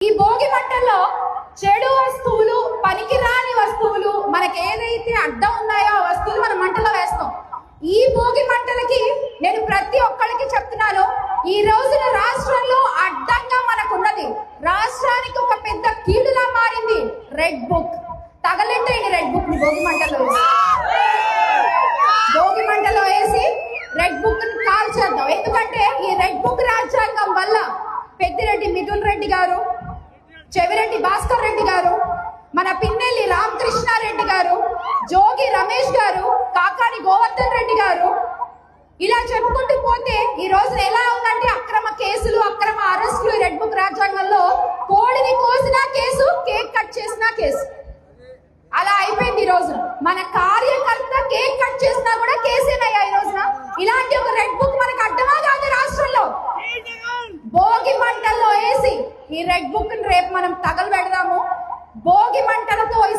ఈ భోగి మంటల్లో చెడు వస్తువులు, పనికిరాని వస్తువులు, మనకి ఏదైతే అడ్డం ఉన్నాయో ఆ వస్తువులు మనం మంటలో వేస్తాం. ఈ భోగి మంటలకి నేను ప్రతి ఒక్కరికి చెప్తున్నాను, ఈ రోజున రాష్ట్రంలో అడ్డంగా మనకున్నది, రాష్ట్రానికి ఒక పెద్ద కీడులా మారింది రెడ్ బుక్. తగలెట్టేయండి రెడ్ బుక్ ని భోగి మంటలో వేసి రెడ్ బుక్ ని కాల్ చేద్దాం. ఎందుకంటే ఈ రెడ్ బుక్ రాజ్యాంగం వల్ల పెద్దిరెడ్డి మిథున్ రెడ్డి గారు, చెవిరెడ్డి భాస్కర్ రెడ్డి గారు, మన పిన్నెల్లి రామకృష్ణారెడ్డి గారు, జోగి రమేష్ గారు, కాకాని గోవర్ధన్ రెడ్డి గారు, ఇలా చెప్పుకుంటూ పోతే ఈ రోజు ఎలా ఉందంటే అక్రమ కేసులు, అక్రమ అరెస్టులు. రెడ్ బుక్ రాజ్యాంగంలో కోడిని కోసినా కేసు, కేక్ కట్ చేసినా కేసు, అలా అయిపోయింది. ఈ రోజు మన కార్యకర్త కేక్ కట్ చేసినా కూడా కేసేనయ్యా. ఈ రోజున ఇలాంటి ఒక రెడ్ బుక్ మనకు అడ్డమా కాదు రాష్ట్రంలో. భోగి మంటల్లో వేసి ఈ రెడ్ బుక్ ని రేపు మనం తగలబెడదాము. భోగి మంటలతో ఈ